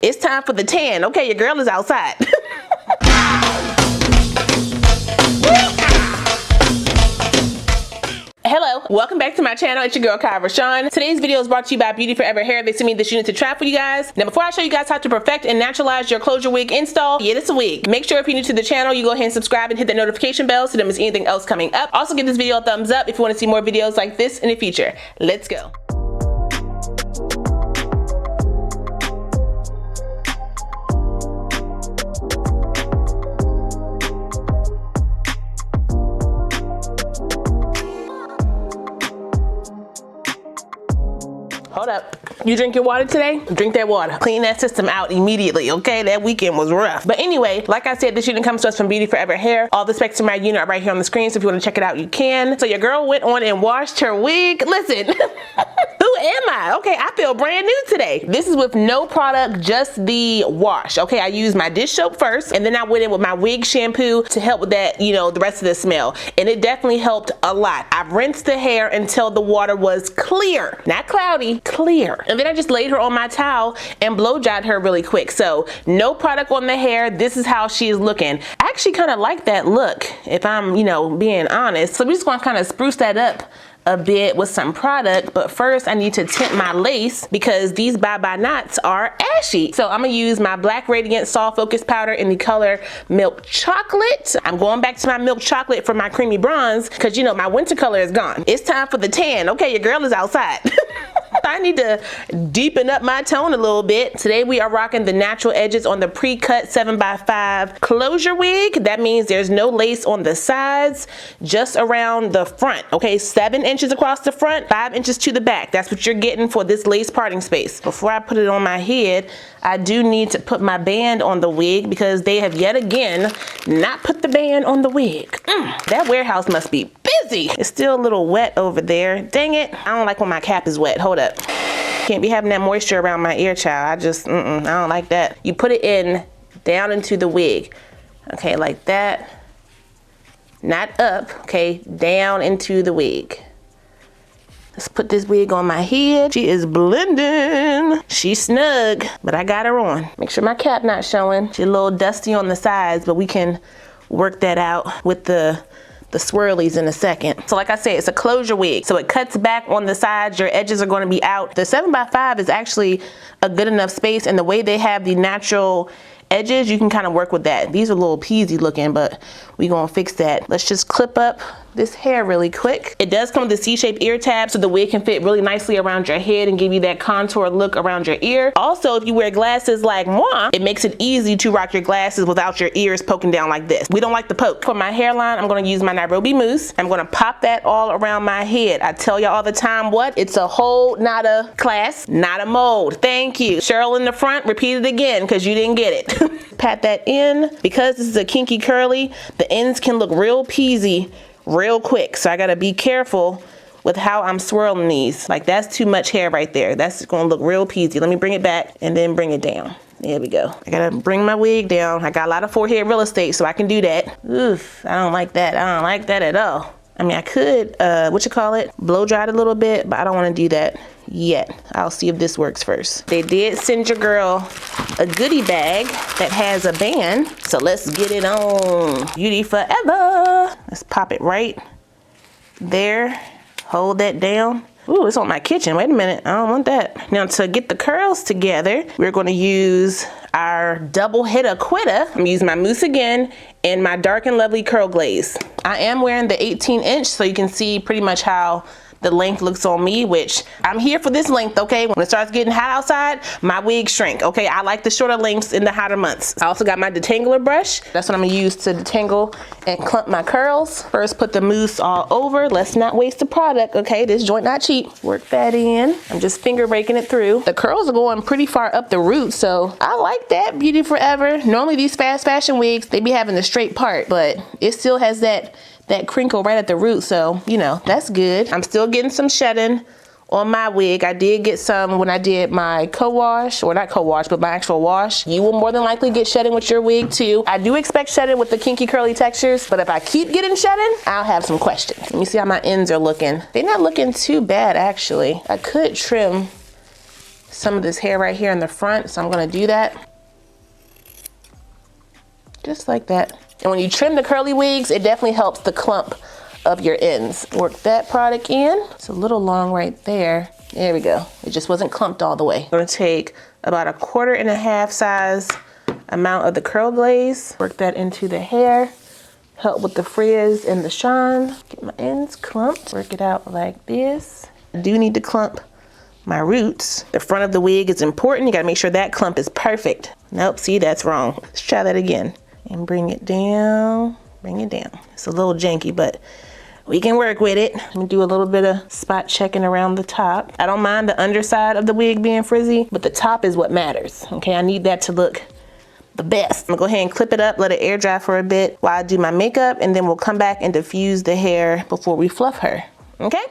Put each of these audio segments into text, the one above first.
It's time for the tan. Okay, your girl is outside. Hello, welcome back to my channel. It's your girl KIERASHON. Today's video is brought to you by BeautyForeverHair. They sent me this unit to try for you guys. Now before I show you guys how to perfect and naturalize your closure wig install, yeah, it's a wig. Make sure if you're new to the channel, you go ahead and subscribe and hit that notification bell so you don't miss anything else coming up. Also give this video a thumbs up if you want to see more videos like this in the future. Let's go. Hold up. You drink your water today? Drink that water. Clean that system out immediately, okay? That weekend was rough. But anyway, like I said, this unit comes to us from BeautyForeverHair. All the specs to my unit are right here on the screen, so if you want to check it out, you can. So your girl went on and washed her wig. Listen, who am I? Okay, I feel brand new today. This is with no product, just the wash. Okay, I used my dish soap first, and then I went in with my wig shampoo to help with that, you know, the rest of the smell. And it definitely helped a lot. I've rinsed the hair until the water was clear. Not cloudy, clear. And then I just laid her on my towel and blow dried her really quick. So no product on the hair. This is how she is looking. I actually kind of like that look, if I'm, you know, being honest. So we're just gonna kind of spruce that up a bit with some product, but first I need to tint my lace because these bye-bye knots are ashy. So I'm gonna use my Black Radiant Soft Focus Powder in the color Milk Chocolate. I'm going back to my Milk Chocolate for my creamy bronze because, you know, my winter color is gone. It's time for the tan. Okay, your girl is outside. I need to deepen up my tone a little bit. Today we are rocking the natural edges on the pre-cut 7x5 closure wig. That means there's no lace on the sides, just around the front. Okay, 7 inches across the front, 5 inches to the back. That's what you're getting for this lace parting space. Before I put it on my head, I do need to put my band on the wig because they have yet again not put the band on the wig. That warehouse must be busy. It's still a little wet over there. Dang it. I don't like when my cap is wet. Hold up. Can't be having that moisture around my ear, child. I just, I don't like that. You put it in, down into the wig. Okay, like that. Not up, okay, down into the wig. Let's put this wig on my head. She is blending. She's snug, but I got her on. Make sure my cap not showing. She's a little dusty on the sides, but we can work that out with the swirlies in a second. So like I said, it's a closure wig. So it cuts back on the sides. Your edges are going to be out. The 7x5 is actually a good enough space, and the way they have the natural edges, you can kind of work with that. These are a little peasy looking, but we gonna fix that. Let's just clip up this hair really quick. It does come with the C-shaped ear tab, so the wig can fit really nicely around your head and give you that contour look around your ear. Also, if you wear glasses like moi, it makes it easy to rock your glasses without your ears poking down like this. We don't like the poke. For my hairline, I'm gonna use my Nairobi Mousse. I'm gonna pop that all around my head. I tell y'all all the time what? It's a whole, not a class, not a mold. Thank you. Cheryl in the front, repeat it again because you didn't get it. Pat that in. Because this is a kinky curly, the ends can look real peasy real quick, so I gotta be careful with how I'm swirling these. Like, that's too much hair right there. That's gonna look real peasy. Let me bring it back and then bring it down. There we go. I gotta bring my wig down. I got a lot of forehead real estate, so I can do that. Oof, I don't like that. I don't like that at all. I mean, I could, blow dry it a little bit, but I don't wanna do that yet. I'll see if this works first. They did send your girl a goodie bag that has a band, so let's get it on. Beauty Forever. Let's pop it right there. Hold that down. Ooh, it's on my kitchen. Wait a minute, I don't want that. Now to get the curls together, we're gonna use our double hitter quitter. I'm using my mousse again and my Dark and Lovely Curl Glaze. I am wearing the 18-inch, so you can see pretty much how the length looks on me, which I'm here for this length, okay? When it starts getting hot outside, my wigs shrink, okay? I like the shorter lengths in the hotter months. I also got my detangler brush. That's what I'm gonna use to detangle and clump my curls. First, put the mousse all over. Let's not waste the product, okay? This joint not cheap. Work that in. I'm just finger raking it through. The curls are going pretty far up the root, so I like that. Beauty Forever. Normally these fast fashion wigs, they be having the straight part, but it still has that crinkle right at the root, so you know, that's good. I'm still getting some shedding on my wig. I did get some when I did my co-wash, or not co-wash, but my actual wash. You will more than likely get shedding with your wig too. I do expect shedding with the kinky curly textures, but if I keep getting shedding, I'll have some questions. Let me see how my ends are looking. They're not looking too bad actually. I could trim some of this hair right here in the front, so I'm gonna do that. Just like that. And when you trim the curly wigs, it definitely helps the clump of your ends. Work that product in. It's a little long right there. There we go. It just wasn't clumped all the way. I'm gonna take about a 1.25 size amount of the curl glaze. Work that into the hair. Help with the frizz and the shine. Get my ends clumped. Work it out like this. I do need to clump my roots. The front of the wig is important. You gotta make sure that clump is perfect. Nope, see, that's wrong. Let's try that again. And bring it down, bring it down. It's a little janky, but we can work with it. Let me do a little bit of spot checking around the top. I don't mind the underside of the wig being frizzy, but the top is what matters. Okay, I need that to look the best. I'm gonna go ahead and clip it up, let it air dry for a bit while I do my makeup, and then we'll come back and diffuse the hair before we fluff her, okay?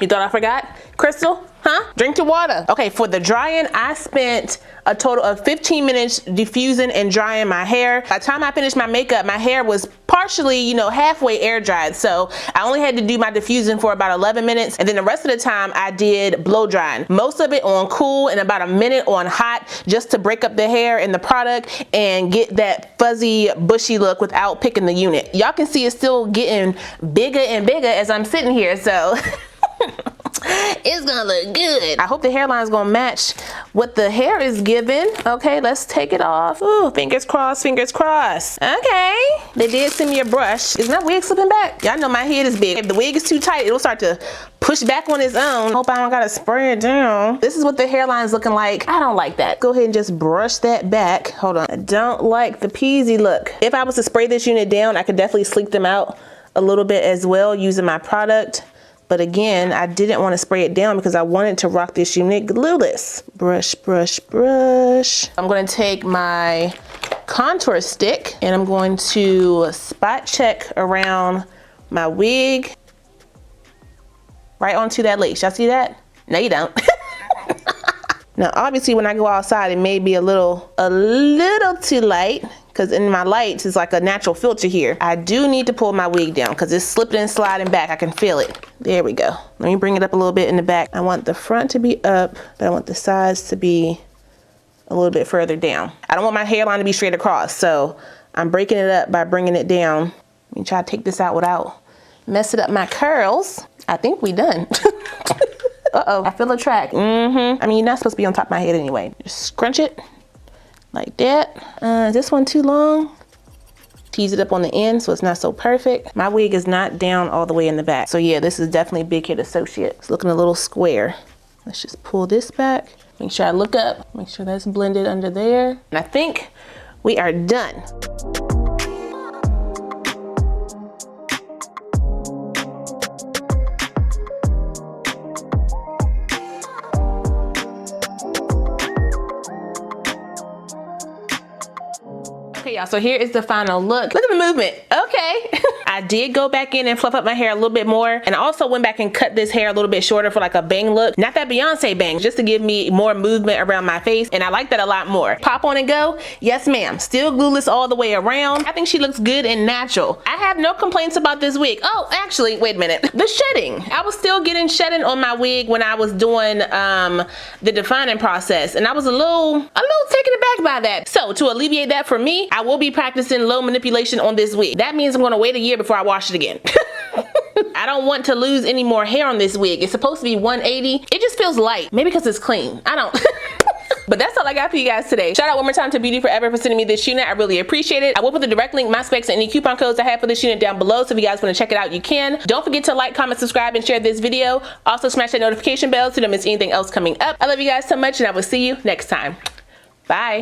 You thought I forgot? Crystal? Huh? Drink your water. Okay, for the drying, I spent a total of 15 minutes diffusing and drying my hair. By the time I finished my makeup, my hair was partially, you know, halfway air dried. So I only had to do my diffusing for about 11 minutes. And then the rest of the time I did blow drying. Most of it on cool and about a minute on hot, just to break up the hair and the product and get that fuzzy, bushy look without picking the unit. Y'all can see it's still getting bigger and bigger as I'm sitting here, so. It's gonna look good. I hope the hairline is gonna match what the hair is giving. Okay, let's take it off. Ooh, fingers crossed, fingers crossed. Okay, they did send me a brush. Is my wig slipping back? Y'all know my head is big. If the wig is too tight, it'll start to push back on its own. Hope I don't gotta spray it down. This is what the hairline is looking like. I don't like that. Go ahead and just brush that back. Hold on. I don't like the peasy look. If I was to spray this unit down, I could definitely sleek them out a little bit as well using my product. But again, I didn't want to spray it down because I wanted to rock this unit glueless. Brush, brush, brush. I'm going to take my contour stick and I'm going to spot check around my wig right onto that lace. Y'all see that? No, you don't. Now, obviously, when I go outside, it may be a little too light, because in my lights, it's like a natural filter here. I do need to pull my wig down because it's slipping and sliding back. I can feel it. There we go. Let me bring it up a little bit in the back. I want the front to be up, but I want the sides to be a little bit further down. I don't want my hairline to be straight across, so I'm breaking it up by bringing it down. Let me try to take this out without messing up my curls. I think we done. Uh-oh, I feel a track. I mean, you're not supposed to be on top of my head anyway. Just scrunch it like that. Is this one too long? Tease it up on the end so it's not so perfect. My wig is not down all the way in the back. So yeah, this is definitely Big Hit Associate. It's looking a little square. Let's just pull this back. Make sure I look up. Make sure that's blended under there. And I think we are done. Okay, y'all, so here is the final look. Look at the movement. Okay. I did go back in and fluff up my hair a little bit more, and I also went back and cut this hair a little bit shorter for like a bang look. Not that Beyonce bang, just to give me more movement around my face, and I like that a lot more. Pop on and go? Yes, ma'am. Still glueless all the way around. I think she looks good and natural. I have no complaints about this wig. Oh, actually, wait a minute. The shedding. I was still getting shedding on my wig when I was doing the defining process, and I was a little taken aback by that. So to alleviate that for me, I will be practicing low manipulation on this wig. That means I'm gonna wait a year before I wash it again. I don't want to lose any more hair on this wig. It's supposed to be 180. It just feels light. Maybe because it's clean. I don't. But that's all I got for you guys today. Shout out one more time to Beauty Forever for sending me this unit. I really appreciate it. I will put the direct link, my specs, and any coupon codes I have for this unit down below, so if you guys want to check it out, you can. Don't forget to like, comment, subscribe, and share this video. Also smash that notification bell so you don't miss anything else coming up. I love you guys so much, and I will see you next time. Bye.